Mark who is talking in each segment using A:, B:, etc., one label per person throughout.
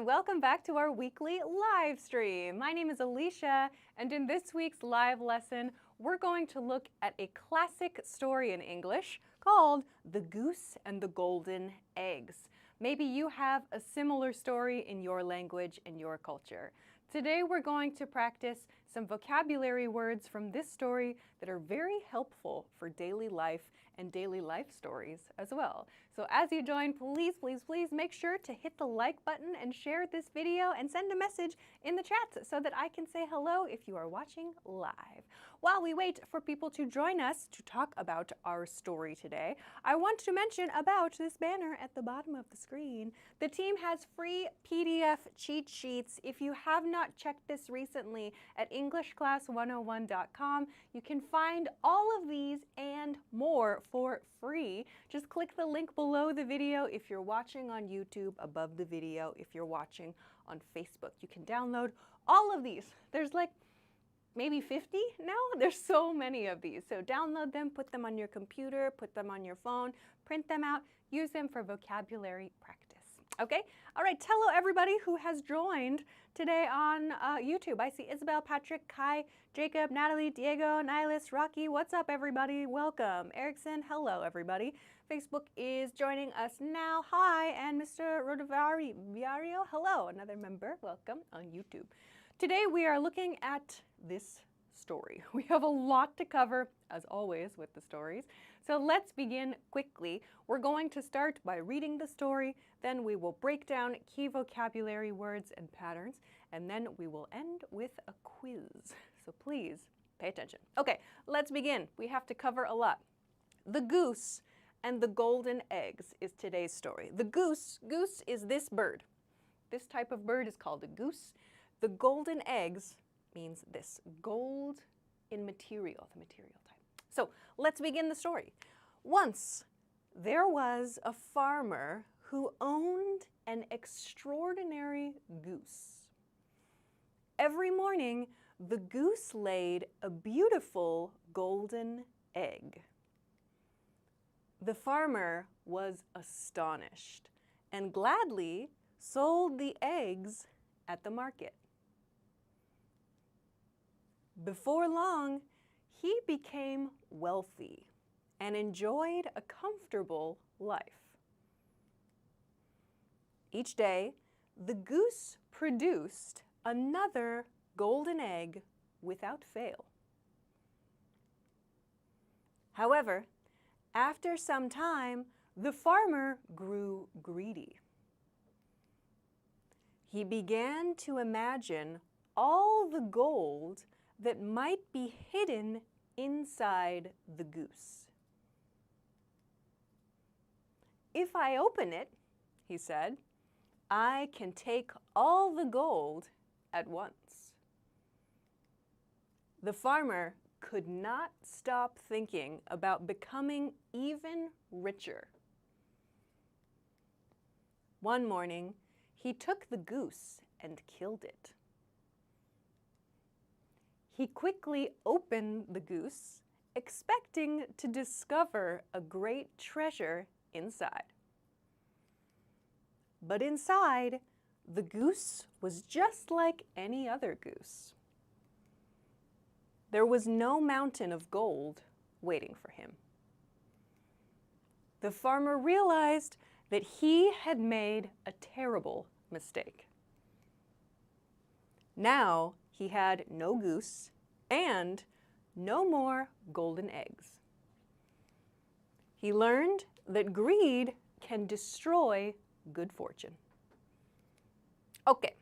A: welcome back to our weekly live stream. My name is Alicia, and in this week's live lesson, we're going to look at a classic story in English called The Goose and the Golden Eggs. Maybe you have a similar story in your language and your culture. Today we're going to practice some vocabulary words from this story that are very helpful for daily life and daily life stories as well. So as you join, please make sure to hit the like button and share this video and send a message in the chat so that I can say hello if you are watching live. While we wait for people to join us to talk about our story today, I want to mention about this banner at the bottom of the screen. The team has free PDF cheat sheets. If you have not checked this recently at EnglishClass101.com, you can find all of these and more for free. Just click the link below the video if you're watching on YouTube, above the video if you're watching on Facebook. You can download all of these. There's like maybe 50 now? There's so many of these. So download them, put them on your computer, put them on your phone, print them out, use them for vocabulary practice. Okay? All right, hello everybody who has joined today on YouTube. I see Isabel, Patrick, Kai, Jacob, Natalie, Diego, Nihilus, Rocky. What's up everybody? Welcome. Erickson, hello everybody. Facebook is joining us now. Hi, and Mr. Rodovario, hello, another member. Welcome on YouTube. Today we are looking at this story. We have a lot to cover, as always, with the stories. So let's begin quickly. We're going to start by reading the story, then we will break down key vocabulary words and patterns, and then we will end with a quiz. So please pay attention. Okay, let's begin. We have to cover a lot. The Goose and the Golden Eggs is today's story. The goose is this bird. This type of bird is called a goose. The golden eggs means this, gold in material, the material type. So let's begin the story. Once there was a farmer who owned an extraordinary goose. Every morning, the goose laid a beautiful golden egg. The farmer was astonished and gladly sold the eggs at the market. Before long, he became wealthy and enjoyed a comfortable life. Each day, the goose produced another golden egg without fail. However, after some time, the farmer grew greedy. He began to imagine all the gold that might be hidden inside the goose. If I open it, he said, I can take all the gold at once. The farmer could not stop thinking about becoming even richer. One morning, he took the goose and killed it. He quickly opened the goose, expecting to discover a great treasure inside. But inside, the goose was just like any other goose. There was no mountain of gold waiting for him. The farmer realized that he had made a terrible mistake. Now he had no goose and no more golden eggs. He learned that greed can destroy good fortune. Okay,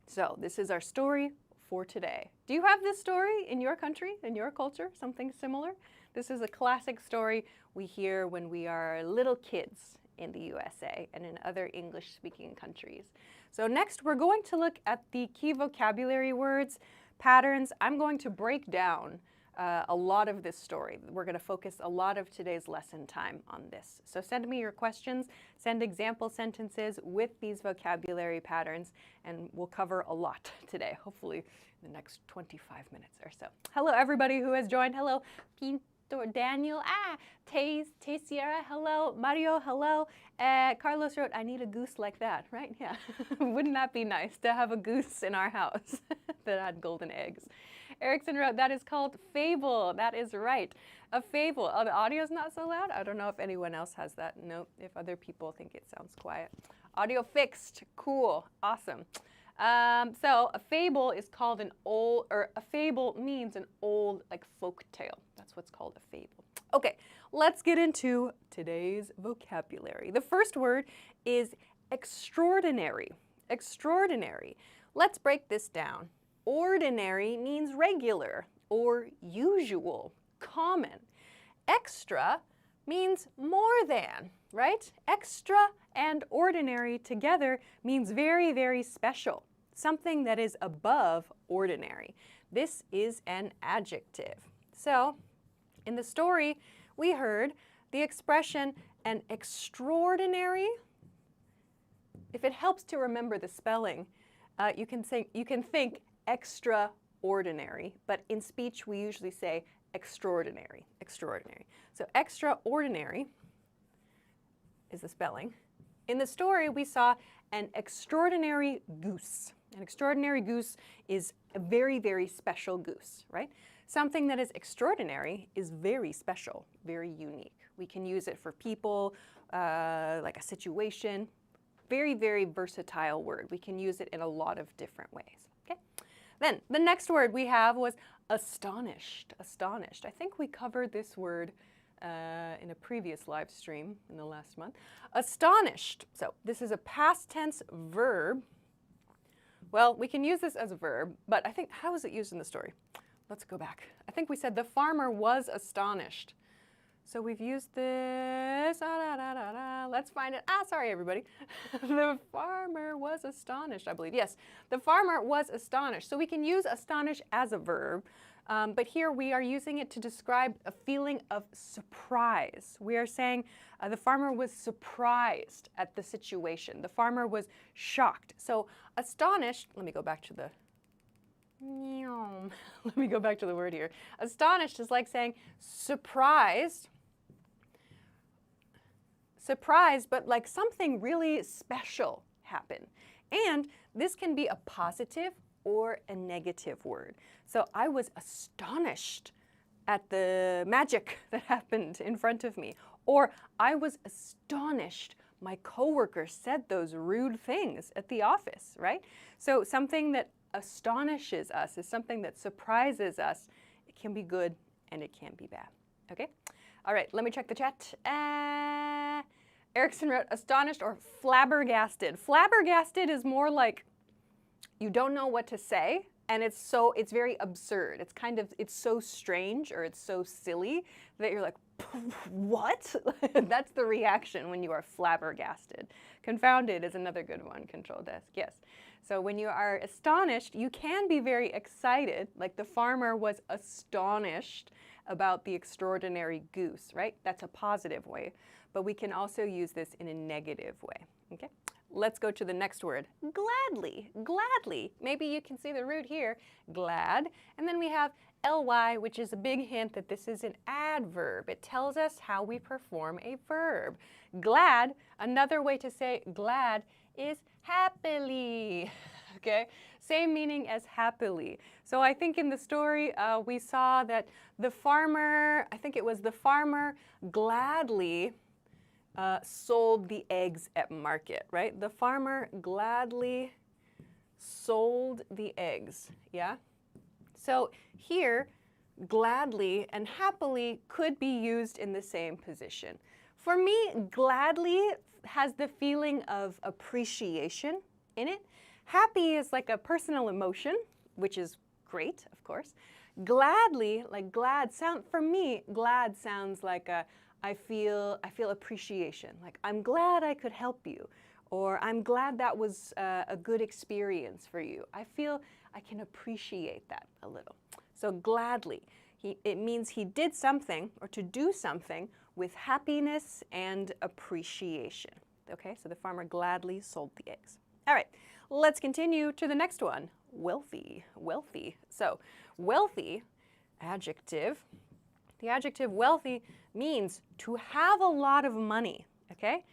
A: so this is our story for today. Do you have this story in your country, in your culture, something similar? This is a classic story we hear when we are little kids in the USA and in other English-speaking countries. So next, we're going to look at the key vocabulary words, patterns. I'm going to break down a lot of this story. We're going to focus a lot of today's lesson time on this. So send me your questions, send example sentences with these vocabulary patterns, and we'll cover a lot today, hopefully in the next 25 minutes or so. Hello everybody who has joined. Hello, Pinto. Daniel, Tay Sierra, hello. Mario, hello. Carlos wrote, I need a goose like that, right? Yeah. Wouldn't that be nice to have a goose in our house that had golden eggs? Erickson wrote, that is called fable. That is right. A fable. Oh, the audio's not so loud? I don't know if anyone else has that. Nope, if other people think it sounds quiet. Audio fixed. Cool. Awesome. So a fable is called an old, or a fable means an old, like, folk tale. That's what's called a fable. Okay, let's get into today's vocabulary. The first word is extraordinary. Extraordinary. Let's break this down. Ordinary means regular or usual, common. Extra means more than, right? Extra and ordinary together means very, very special, something that is above ordinary. This is an adjective. So, in the story, we heard the expression an extraordinary. If it helps to remember the spelling, you can think extraordinary, but in speech we usually say extraordinary, extraordinary. So extraordinary is the spelling. In the story, we saw an extraordinary goose. An extraordinary goose is a very, very special goose, right? Something that is extraordinary is very special, very unique. We can use it for people, like a situation. Very, very versatile word. We can use it in a lot of different ways, okay? Then the next word we have was astonished. Astonished. I think we covered this word in a previous live stream in the last month. Astonished. So this is a past tense verb. Well, we can use this as a verb, but I think, how is it used in the story? Let's go back. I think we said the farmer was astonished. So we've used this. Let's find it. Sorry, everybody. The farmer was astonished, I believe. Yes, the farmer was astonished. So we can use astonish as a verb, but here we are using it to describe a feeling of surprise. We are saying the farmer was surprised at the situation. The farmer was shocked. So astonished, let me go back to the let me go back to the word here. Astonished is like saying surprised. Surprised, but like something really special happened. And this can be a positive or a negative word. So I was astonished at the magic that happened in front of me. Or I was astonished my coworker said those rude things at the office, right? So something that astonishes us is something that surprises us. It can be good and it can be bad, okay? All right, let me check the chat. Erickson wrote astonished or flabbergasted. Flabbergasted is more like you don't know what to say, and it's very absurd. It's so strange or it's so silly that you're like, what? That's the reaction when you are flabbergasted. Confounded is another good one, control desk, yes. So when you are astonished, you can be very excited, like the farmer was astonished about the extraordinary goose, right? That's a positive way, but we can also use this in a negative way, okay? Let's go to the next word, gladly, gladly. Maybe you can see the root here, glad, and then we have ly, which is a big hint that this is an adverb. It tells us how we perform a verb. Glad, another way to say glad is happily, okay? Same meaning as happily. So I think in the story we saw that the farmer, I think it was the farmer gladly sold the eggs at market, right? The farmer gladly sold the eggs, yeah? So here, gladly and happily could be used in the same position. For me, gladly has the feeling of appreciation in it. Happy is like a personal emotion, which is great, of course. Gladly, like glad, for me, glad sounds like I feel appreciation. Like I'm glad I could help you, or I'm glad that was a good experience for you. I feel I can appreciate that a little. So gladly, it means he did something, or to do something, with happiness and appreciation. Okay, so the farmer gladly sold the eggs. All right, let's continue to the next one, wealthy, wealthy. So wealthy, adjective, The adjective wealthy means to have a lot of money, okay?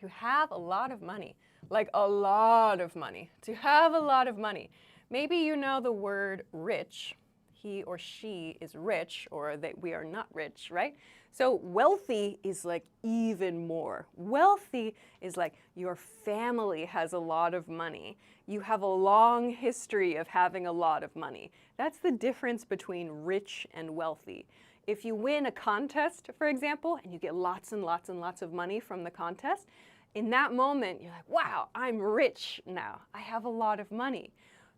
A: To have a lot of money, like a lot of money, to have a lot of money. Maybe you know the word rich. He or she is rich, or that we are not rich, right? So wealthy is like even more. Wealthy is like your family has a lot of money. You have a long history of having a lot of money. That's the difference between rich and wealthy. If you win a contest, for example, and you get lots and lots and lots of money from the contest, in that moment, you're like, wow, I'm rich now. I have a lot of money.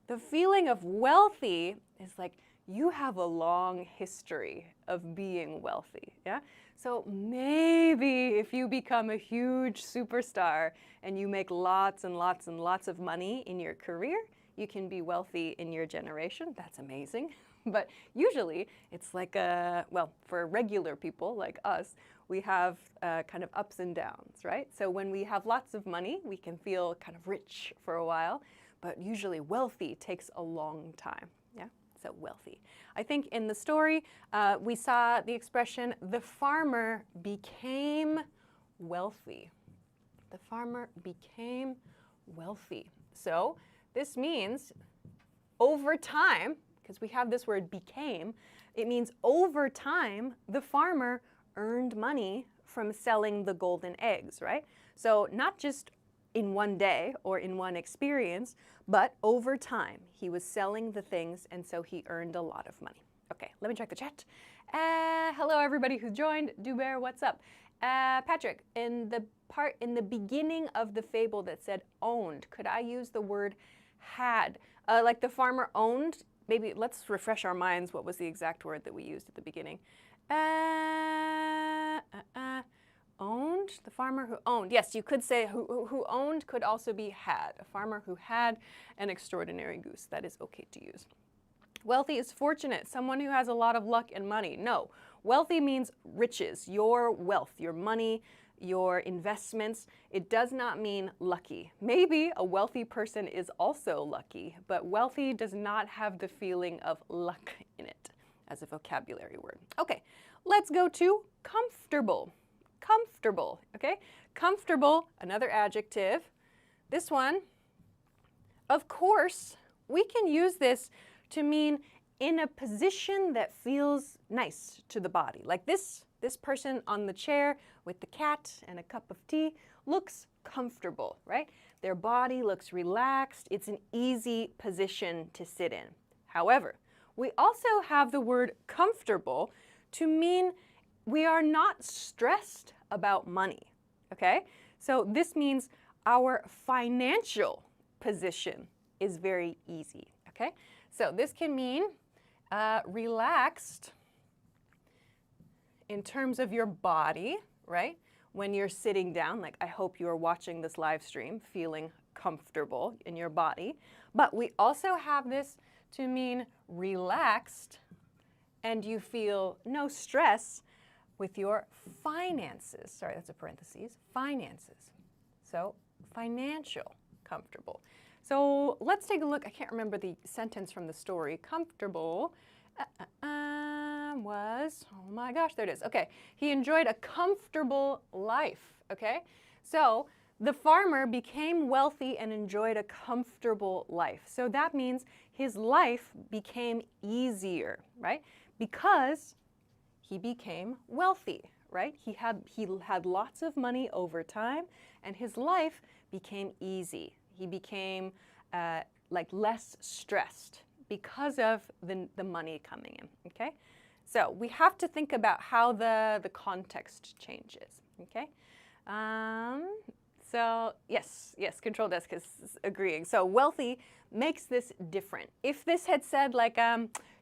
A: The feeling of wealthy is like you have a long history of being wealthy, yeah? So maybe if you become a huge superstar and you make lots and lots and lots of money in your career, you can be wealthy in your generation. That's amazing. But usually it's like well, for regular people like us, we have kind of ups and downs, right? So when we have lots of money, we can feel kind of rich for a while, but usually wealthy takes a long time, yeah? So wealthy. I think in the story, we saw the expression, the farmer became wealthy. The farmer became wealthy. So this means over time, because we have this word became, it means over time, the farmer earned money from selling the golden eggs, right? So not just in one day or in one experience, but over time, he was selling the things, and so he earned a lot of money. Okay, let me check the chat. Hello, everybody who's joined. Duber, what's up? Patrick, in the beginning of the fable that said owned, could I use the word had? Like the farmer owned? Maybe let's refresh our minds. What was the exact word that we used at the beginning? Owned? The farmer who owned. Yes, you could say who owned could also be had. A farmer who had an extraordinary goose. That is okay to use. Wealthy is fortunate, someone who has a lot of luck and money. No, wealthy means riches, your wealth, your money, your investments. It does not mean lucky. Maybe a wealthy person is also lucky, but wealthy does not have the feeling of luck in it as a vocabulary word. Okay, let's go to comfortable. Comfortable, okay? Comfortable, another adjective. This one, of course, we can use this to mean in a position that feels nice to the body. Like this person on the chair with the cat and a cup of tea looks comfortable, right? Their body looks relaxed. It's an easy position to sit in. However, we also have the word comfortable to mean we are not stressed about money, okay? So this means our financial position is very easy, okay? So this can mean relaxed in terms of your body, right? When you're sitting down, like I hope you're watching this live stream feeling comfortable in your body. But we also have this to mean relaxed and you feel no stress with your finances. Sorry, that's a parentheses. Finances. So financial comfortable. So let's take a look. I can't remember the sentence from the story. Comfortable was, oh my gosh, there it is. Okay, he enjoyed a comfortable life, okay? So the farmer became wealthy and enjoyed a comfortable life. So that means his life became easier, right? Because he became wealthy, right? He had lots of money over time and his life became easy. He became like less stressed because of the money coming in, okay? So we have to think about how the context changes, okay? So yes, Control Desk is agreeing. So wealthy makes this different. If this had said like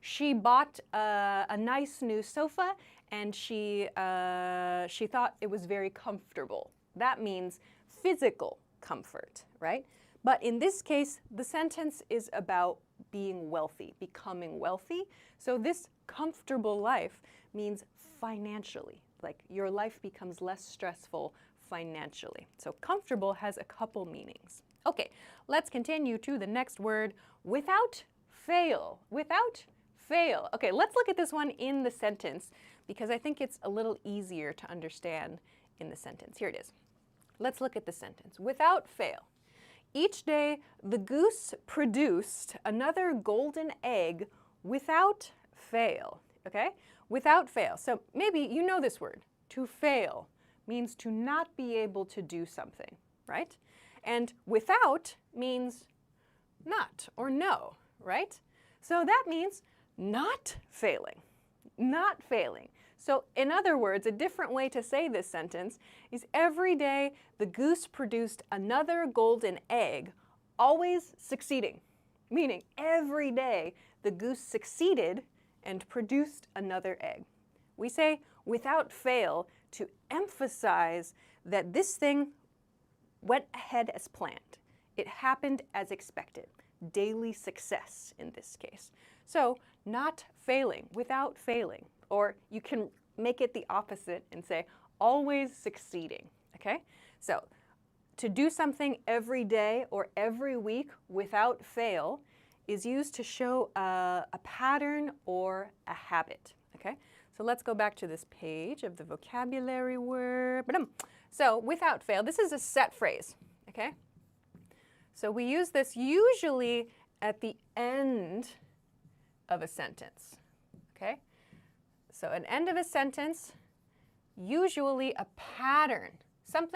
A: she bought a nice new sofa and she thought it was very comfortable, that means physical comfort, right? But in this case, the sentence is about being wealthy, becoming wealthy. So this comfortable life means financially, like your life becomes less stressful financially. So comfortable has a couple meanings. Okay, let's continue to the next word, without fail. Without fail. Okay, let's look at this one in the sentence because I think it's a little easier to understand in the sentence. Here it is. Let's look at the sentence. Without fail. Each day, the goose produced another golden egg without fail, okay? Without fail. So maybe you know this word. To fail means to not be able to do something, right? And without means not or no, right? So that means not failing, not failing. So in other words, a different way to say this sentence is every day the goose produced another golden egg, always succeeding. Meaning every day the goose succeeded and produced another egg. We say without fail to emphasize that this thing went ahead as planned. It happened as expected. Daily success in this case. So not failing, without failing. Or you can make it the opposite and say always succeeding, okay? So to do something every day or every week without fail is used to show a pattern or a habit, okay? So let's go back to this page of the vocabulary word. So without fail, this is a set phrase, okay? So we use this usually at the end of a sentence, okay? So an end of a sentence, usually a pattern. Some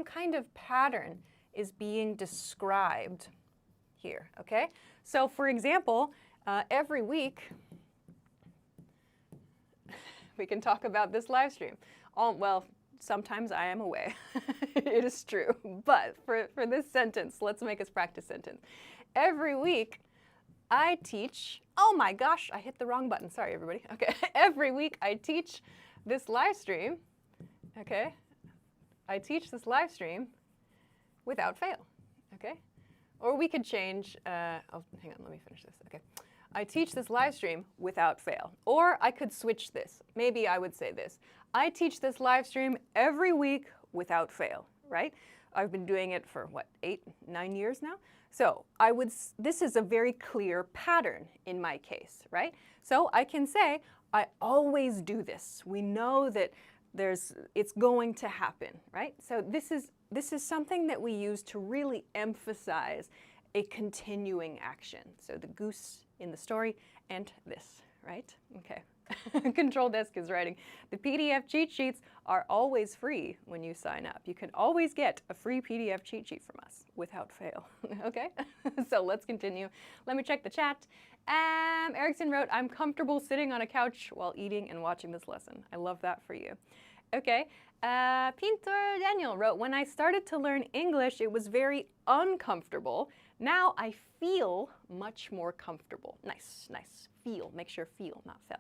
A: kind of pattern is being described here, okay? So for example, every week, we can talk about this live stream. Well, sometimes I am away. It is true. But for this sentence, let's make us practice sentence. Every week, I teach, oh my gosh, I hit the wrong button. Sorry, everybody. Okay, every week I teach this live stream, okay? I teach this live stream without fail, okay? Or we could change, oh, hang on, let me finish this, okay. I teach this live stream without fail. Or I could switch this. Maybe I would say this. I teach this live stream every week without fail, right? I've been doing it for, what, 8, 9 years now? So this is a very clear pattern in my case, right? So I can say, I always do this. We know that it's going to happen, right? So this is something that we use to really emphasize a continuing action. So the goose in the story and this, right? Okay. Control Desk is writing, the PDF cheat sheets are always free when you sign up. You can always get a free PDF cheat sheet from us without fail. Okay? So let's continue. Let me check the chat. Erickson wrote, I'm comfortable sitting on a couch while eating and watching this lesson. I love that for you. Okay. Pintor Daniel wrote, when I started to learn English, it was very uncomfortable. Now I feel much more comfortable. Nice, nice. Feel. Make sure feel, not fail.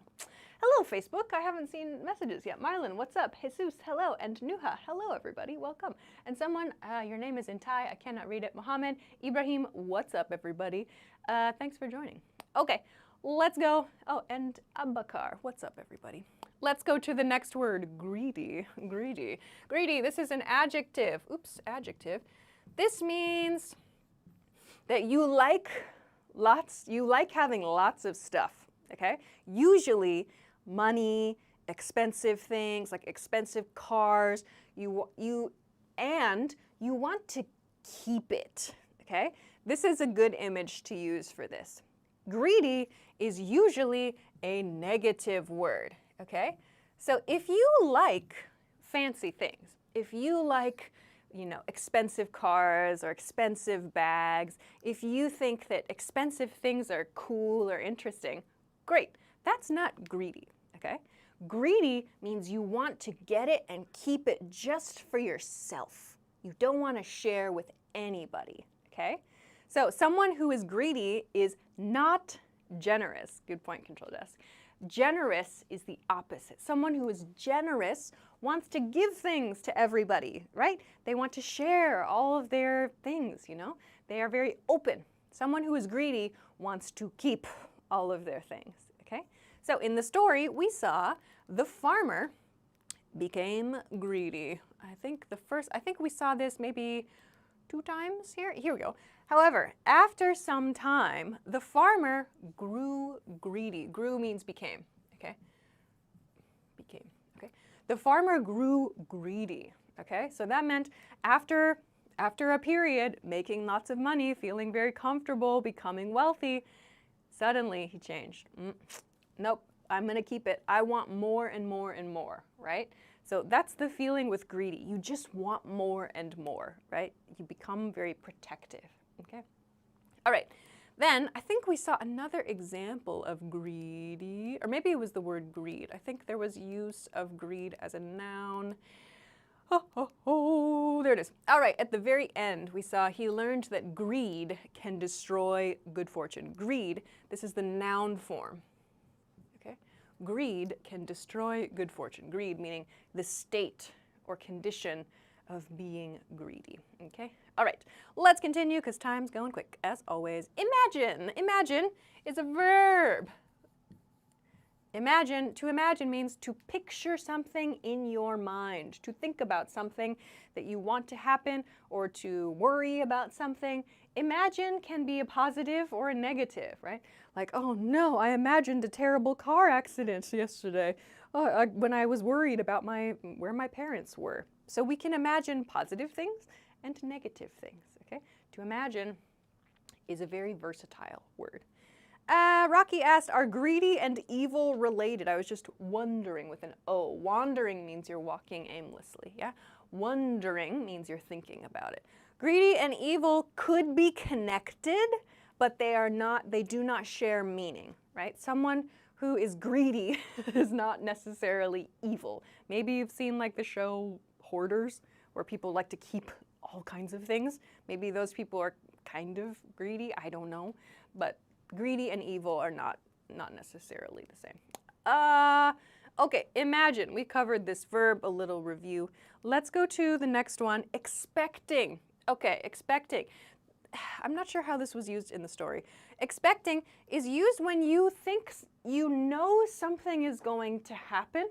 A: Hello, Facebook. I haven't seen messages yet. Marlon, what's up? Jesus, hello. And Nuha, hello, everybody. Welcome. And someone, your name is in Thai. I cannot read it. Mohammed, Ibrahim, what's up, everybody? Thanks for joining. Okay, let's go. Oh, and Abakar, what's up, everybody? Let's go to the next word, greedy. Greedy. Greedy, this is an adjective. Oops, adjective. This means that you like having lots of stuff, okay? Usually money, expensive things like expensive cars, you want to keep it, okay? This is a good image to use for this. Greedy is usually a negative word, okay? So if you like fancy things, if you like, you know, expensive cars or expensive bags, if you think that expensive things are cool or interesting, great. That's not greedy, okay? Greedy means you want to get it and keep it just for yourself. You don't want to share with anybody, okay? So someone who is greedy is not generous. Good point, Control Desk. Generous is the opposite. Someone who is generous wants to give things to everybody, right? They want to share all of their things, you know? They are very open. Someone who is greedy wants to keep all of their things, okay? So in the story, we saw the farmer became greedy. I think we saw this maybe 2 times here. Here we go. However, after some time, the farmer grew greedy. Grew means became, okay? The farmer grew greedy, okay? So that meant after a period, making lots of money, feeling very comfortable, becoming wealthy, suddenly he changed. Nope, I'm gonna keep it. I want more and more and more, right? So that's the feeling with greedy. You just want more and more, right? You become very protective, okay? All right, then I think we saw another example of greedy, or maybe it was the word greed. I think there was use of greed as a noun. Oh, there it is. All right, at the very end, we saw he learned that greed can destroy good fortune. Greed, this is the noun form, okay? Greed can destroy good fortune. Greed meaning the state or condition of being greedy, okay? All right, let's continue because time's going quick, as always. Imagine. Imagine is a verb. Imagine, to imagine means to picture something in your mind, to think about something that you want to happen or to worry about something. Imagine can be a positive or a negative, right? Like, oh no, I imagined a terrible car accident yesterday when I was worried about where my parents were. So we can imagine positive things and negative things, okay? To imagine is a very versatile word. Rocky asked, are greedy and evil related? I was just wondering with an O. Wandering means you're walking aimlessly, yeah? Wondering means you're thinking about it. Greedy and evil could be connected, but they do not share meaning, right? Someone who is greedy is not necessarily evil. Maybe you've seen like the show Hoarders, where people like to keep all kinds of things. Maybe those people are kind of greedy, I don't know, but greedy and evil are not necessarily the same. Okay, imagine. We covered this verb, a little review. Let's go to the next one, expecting. Okay, expecting. I'm not sure how this was used in the story. Expecting is used when you think you know something is going to happen.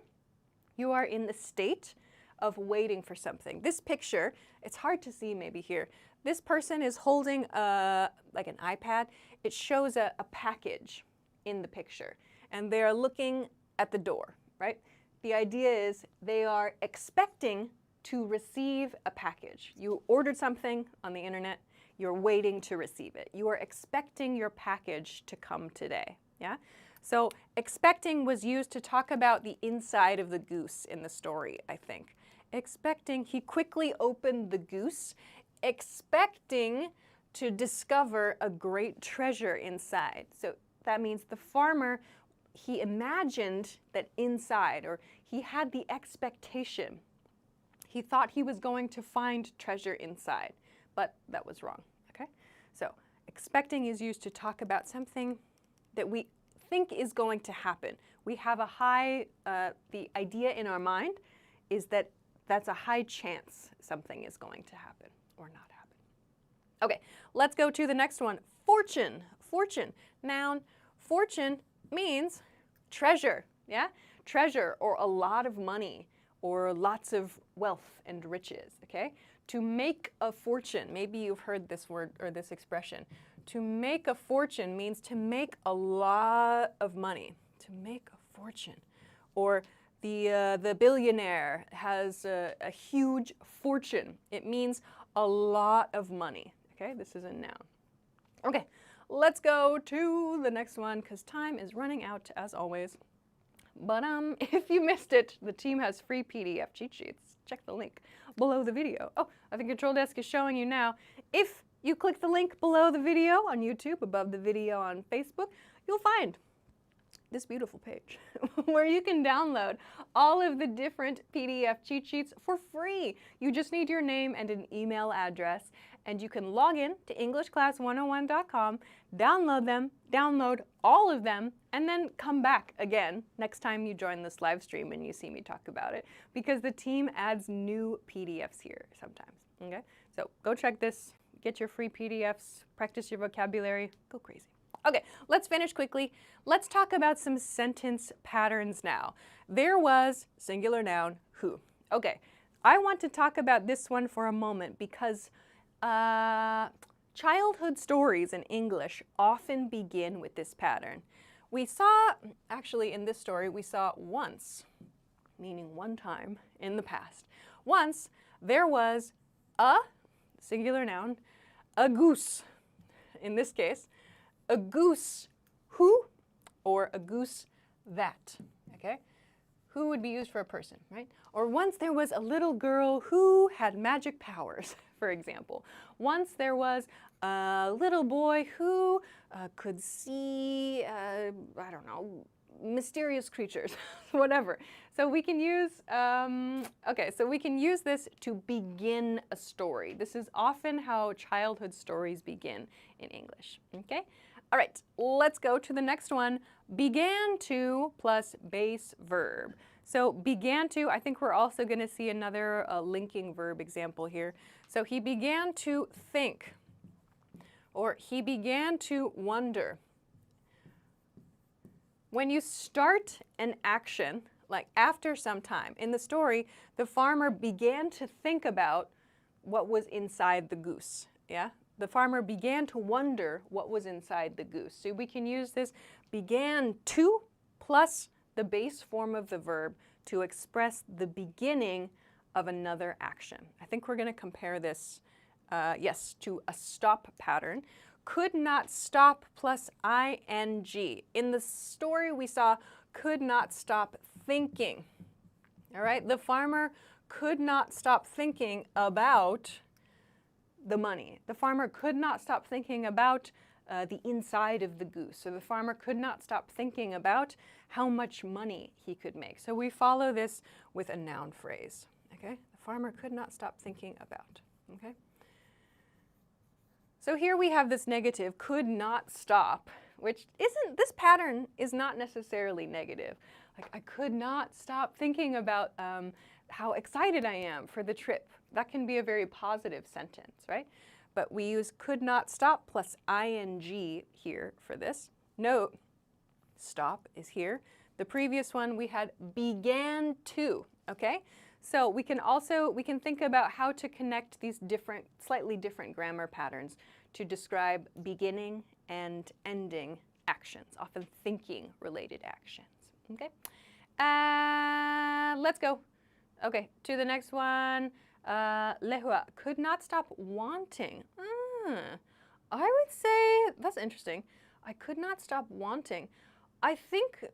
A: You are in the state of waiting for something. This picture, it's hard to see maybe here. This person is holding like an iPad. It shows a package in the picture, and they are looking at the door, right? The idea is they are expecting to receive a package. You ordered something on the internet, you're waiting to receive it. You are expecting your package to come today, yeah? So expecting was used to talk about the inside of the goose in the story, I think. Expecting, he quickly opened the goose, expecting to discover a great treasure inside. So that means the farmer, he imagined that inside, or he had the expectation. He thought he was going to find treasure inside, but that was wrong, okay? So expecting is used to talk about something that we think is going to happen. We have a high, the idea in our mind is that that's a high chance something is going to happen or not happen. Okay, let's go to the next one. Fortune. Fortune. Noun. Fortune means treasure, yeah? Treasure, or a lot of money, or lots of wealth and riches, okay? To make a fortune, maybe you've heard this word or this expression. To make a fortune means to make a lot of money, to make a fortune. Or the billionaire has a huge fortune. It means a lot of money, okay? This is a noun. Okay, let's go to the next one because time is running out as always. But if you missed it, the team has free PDF cheat sheets. Check the link below the video. Oh, I think Control Desk is showing you now. If you click the link below the video on YouTube, above the video on Facebook, you'll find this beautiful page where you can download all of the different PDF cheat sheets for free. You just need your name and an email address, and you can log in to EnglishClass101.com, download them, download all of them, and then come back again next time you join this live stream and you see me talk about it, because the team adds new PDFs here sometimes, okay? So go check this, get your free PDFs, practice your vocabulary, go crazy. Okay, let's finish quickly. Let's talk about some sentence patterns now. There was, singular noun, who. Okay, I want to talk about this one for a moment because childhood stories in English often begin with this pattern. We saw, actually in this story, we saw once. meaning one time in the past. Once there was a, singular noun, a goose. In this case, a goose who or a goose that, okay? Who would be used for a person, right? Or once there was a little girl who had magic powers, for example. Once there was a little boy who could see, I don't know, mysterious creatures, whatever. So we can use, so we can use this to begin a story. This is often how childhood stories begin in English, okay? All right, let's go to the next one. Began to plus base verb. So began to, I think we're also going to see another linking verb example here. So he began to think, or he began to wonder. When you start an action, like after some time, in the story, the farmer began to think about what was inside the goose, yeah? The farmer began to wonder what was inside the goose. So we can use this began to plus the base form of the verb to express the beginning of another action. I think we're going to compare this, yes, to a stop pattern. Could not stop plus ing. In the story we saw could not stop thinking. All right, the farmer could not stop thinking about the money. The farmer could not stop thinking about the inside of the goose. So the farmer could not stop thinking about how much money he could make. So we follow this with a noun phrase. Okay, the farmer could not stop thinking about. Okay. So here we have this negative, could not stop, which isn't, this pattern is not necessarily negative. Like, I could not stop thinking about how excited I am for the trip. That can be a very positive sentence, right? But we use could not stop plus ing here for this. Note, stop is here. The previous one we had began to, okay? So we can think about how to connect these different, slightly different grammar patterns to describe beginning and ending actions, often thinking related actions, okay? Let's go. Okay, to the next one. Lehua, could not stop wanting. I would say, that's interesting. I could not stop wanting. I think,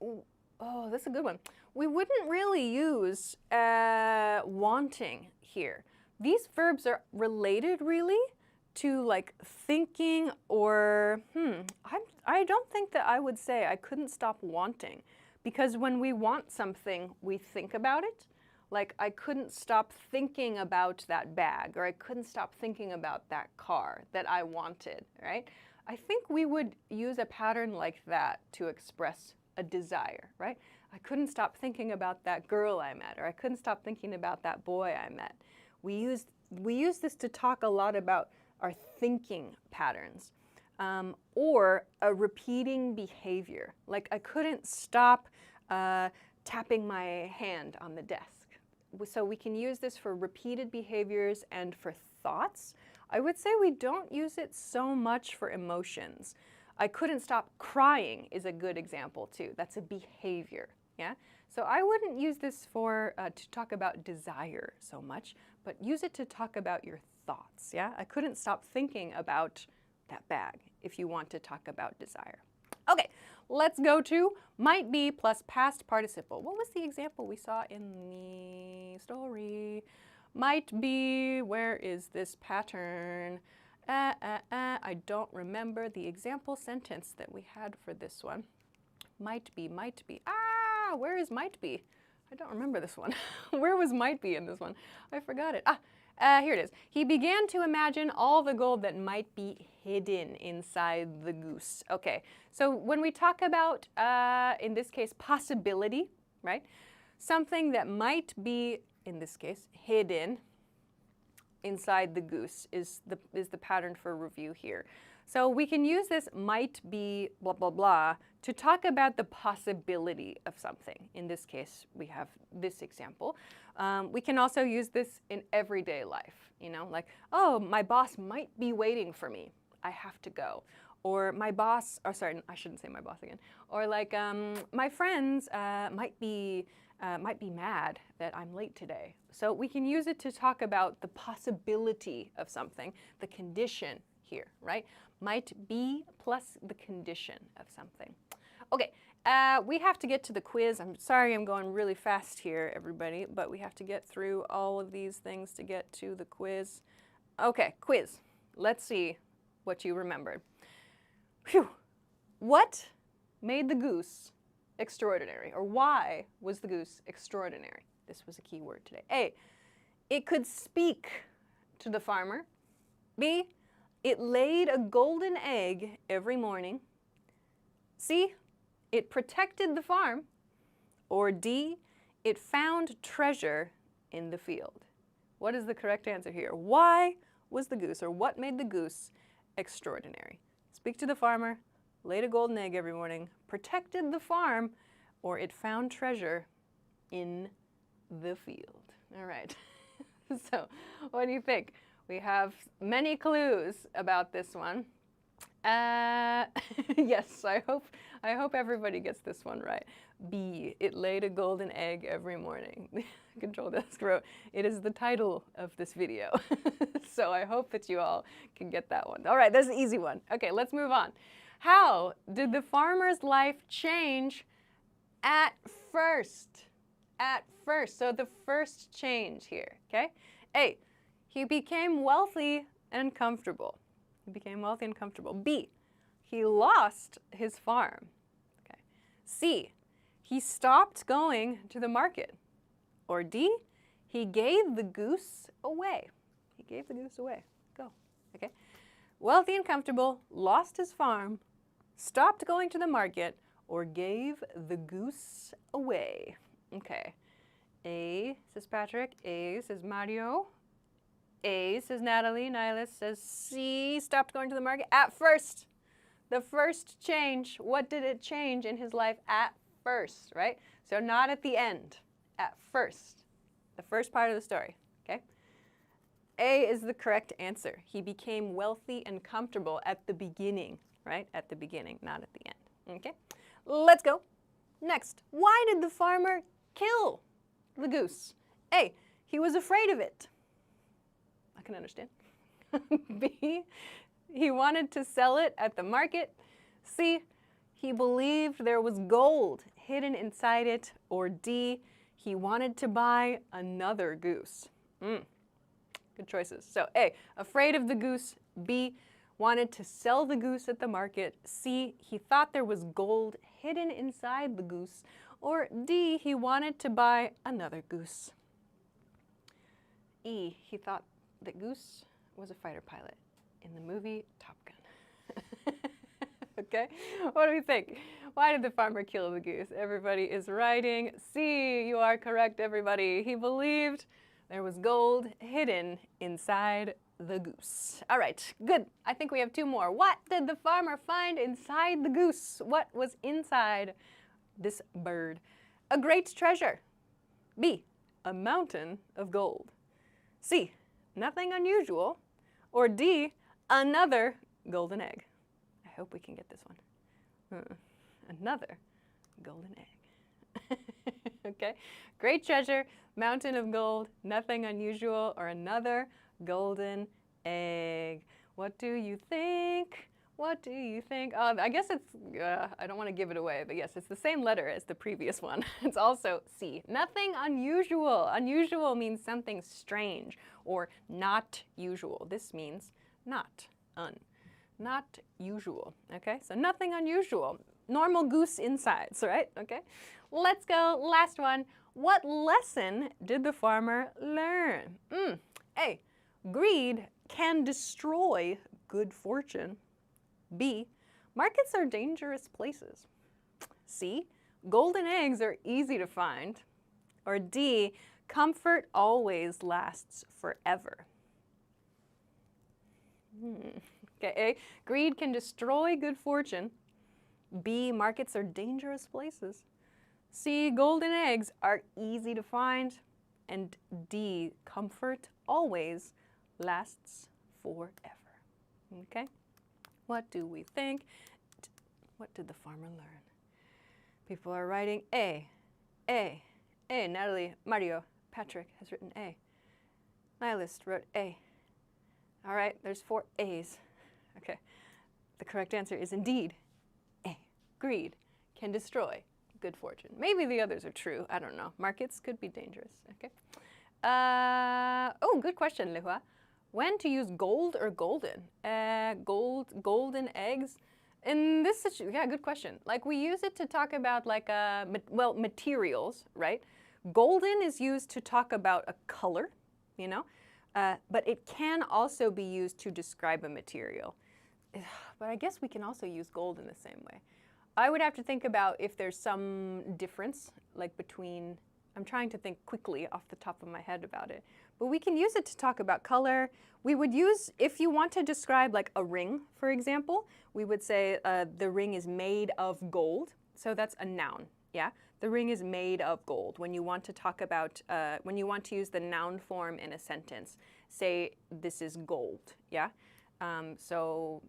A: oh, that's a good one. We wouldn't really use wanting here. These verbs are related really to like thinking or, I don't think that I would say I couldn't stop wanting, because when we want something, we think about it. Like, I couldn't stop thinking about that bag, or I couldn't stop thinking about that car that I wanted, right? I think we would use a pattern like that to express a desire, right? I couldn't stop thinking about that girl I met, or I couldn't stop thinking about that boy I met. We use this to talk a lot about our thinking patterns, or a repeating behavior. Like, I couldn't stop tapping my hand on the desk. So we can use this for repeated behaviors and for thoughts. I would say we don't use it so much for emotions. I couldn't stop crying is a good example too. That's a behavior, yeah? So I wouldn't use this for to talk about desire so much, but use it to talk about your thoughts, yeah? I couldn't stop thinking about that bag if you want to talk about desire. Okay, let's go to might be plus past participle. What was the example we saw in the story? Might be, where is this pattern? I don't remember the example sentence that we had for this one. Might be. Ah, where is might be? I don't remember this one. Where was might be in this one? I forgot it. Here it is. He began to imagine all the gold that might be hidden inside the goose. Okay, so when we talk about, in this case, possibility, right? Something that might be, in this case, hidden inside the goose is the pattern for review here. So we can use this might be blah, blah, blah to talk about the possibility of something. In this case, we have this example. We can also use this in everyday life, you know, like, oh, my boss might be waiting for me. I have to go. Or my boss, or sorry, I shouldn't say my boss again. Or like, my friends might be mad that I'm late today. So we can use it to talk about the possibility of something, the condition here, right? Might be plus the condition of something. Okay, we have to get to the quiz. I'm sorry I'm going really fast here, everybody, but we have to get through all of these things to get to the quiz. Okay, quiz. Let's see what you remembered. Phew. What made the goose extraordinary? Or why was the goose extraordinary? This was a key word today. A, it could speak to the farmer. B, it laid a golden egg every morning. C, it protected the farm. Or D, it found treasure in the field. What is the correct answer here? Why was the goose, or what made the goose extraordinary? Speak to the farmer, laid a golden egg every morning, protected the farm, or it found treasure in the field. All right. So, what do you think? We have many clues about this one. Yes, I hope everybody gets this one right. B, it laid a golden egg every morning. Control Desk wrote, it is the title of this video. So I hope that you all can get that one. All right, that's an easy one. Okay, let's move on. How did the farmer's life change at first? At first, so the first change here, okay? A, he became wealthy and comfortable. He became wealthy and comfortable. B, he lost his farm. Okay. C, he stopped going to the market. Or D, he gave the goose away. He gave the goose away. Go. Okay. Wealthy and comfortable, lost his farm, stopped going to the market, or gave the goose away. Okay. A, says Patrick. A, says Mario. A, says Natalie. Nihilus says C, stopped going to the market. At first. The first change. What did it change in his life at first, right? So not at the end. At first. The first part of the story, okay? A is the correct answer. He became wealthy and comfortable at the beginning, right? At the beginning, not at the end, okay? Let's go. Next, why did the farmer kill the goose? A, he was afraid of it. I can understand. B, he wanted to sell it at the market. C, he believed there was gold hidden inside it. Or D, he wanted to buy another goose. Good choices. So A, afraid of the goose. B, wanted to sell the goose at the market. C, he thought there was gold hidden inside the goose. Or D, he wanted to buy another goose. E, he thought that Goose was a fighter pilot in the movie Top Gun. Okay, what do we think? Why did the farmer kill the goose? Everybody is writing C. You are correct, everybody. He believed there was gold hidden inside the goose. All right, good. I think we have two more. What did the farmer find inside the goose? What was inside this bird? A great treasure. B, a mountain of gold. C, nothing unusual. Or D, another golden egg. I hope we can get this one. Another golden egg. Okay, great treasure, mountain of gold, nothing unusual, or another golden egg. What do you think? What do you think? I guess it's, I don't want to give it away, but yes, it's the same letter as the previous one. It's also C. Nothing unusual. Unusual means something strange or not usual. This means not usual. Okay, so nothing unusual. Normal goose insides, right? Okay, let's go. Last one. What lesson did the farmer learn? A, greed can destroy good fortune. B, markets are dangerous places. C, golden eggs are easy to find. Or D, comfort always lasts forever. Okay, A, greed can destroy good fortune. B, markets are dangerous places. C, golden eggs are easy to find. And D, comfort always lasts forever. Okay? What do we think? What did the farmer learn? People are writing A. Natalie, Mario, Patrick has written A. Nihilist wrote A. All right, there's 4 A's. Okay, the correct answer is indeed A. Greed can destroy good fortune. Maybe the others are true. I don't know. Markets could be dangerous. Okay. Oh, good question, Lehua. When to use gold or golden? Golden eggs. In this situation, yeah, good question. Like we use it to talk about like, materials, right? Golden is used to talk about a color, you know, but it can also be used to describe a material. But I guess we can also use gold in the same way. I would have to think about if there's some difference, like between, I'm trying to think quickly off the top of my head about it. But we can use it to talk about color. We would use, if you want to describe like a ring, for example, we would say the ring is made of gold. So that's a noun, yeah? The ring is made of gold. When you want to talk about, when you want to use the noun form in a sentence, say this is gold, yeah? So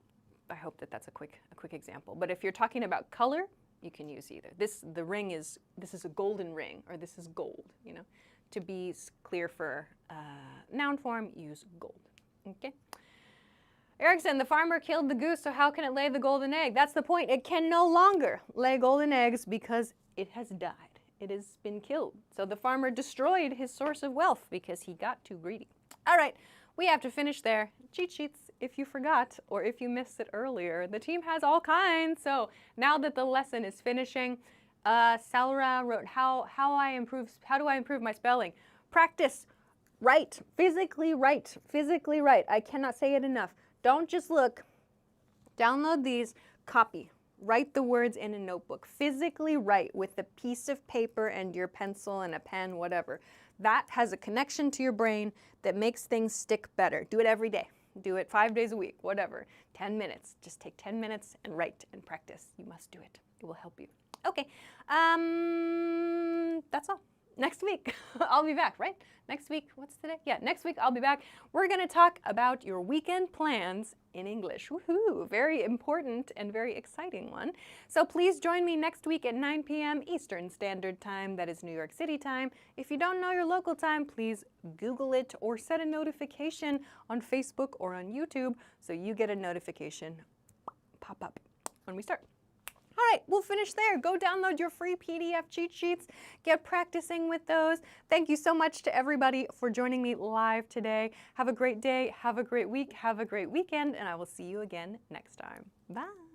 A: I hope that that's a quick example. But if you're talking about color, you can use either. This is a golden ring, or this is gold, you know? To be clear for noun form, use gold, okay? Erickson, the farmer killed the goose, so how can it lay the golden egg? That's the point. It can no longer lay golden eggs because it has died. It has been killed. So the farmer destroyed his source of wealth because he got too greedy. All right, we have to finish there. Cheat sheets, if you forgot or if you missed it earlier. The team has all kinds. So now that the lesson is finishing, Salra wrote, how do I improve my spelling? Practice. Write. Physically write. Physically write. I cannot say it enough. Don't just look. Download these. Copy. Write the words in a notebook. Physically write with a piece of paper and your pencil and a pen, whatever. That has a connection to your brain that makes things stick better. Do it every day. Do it 5 days a week, whatever. 10 minutes. Just take 10 minutes and write and practice. You must do it. It will help you. Okay, that's all. Next week, I'll be back, right? Next week, what's today? Yeah, next week I'll be back. We're gonna talk about your weekend plans in English. Woohoo, very important and very exciting one. So please join me next week at 9 p.m. Eastern Standard Time. That is New York City time. If you don't know your local time, please Google it or set a notification on Facebook or on YouTube so you get a notification pop up when we start. All right, we'll finish there. Go download your free PDF cheat sheets. Get practicing with those. Thank you so much to everybody for joining me live today. Have a great day, have a great week, have a great weekend, and I will see you again next time. Bye.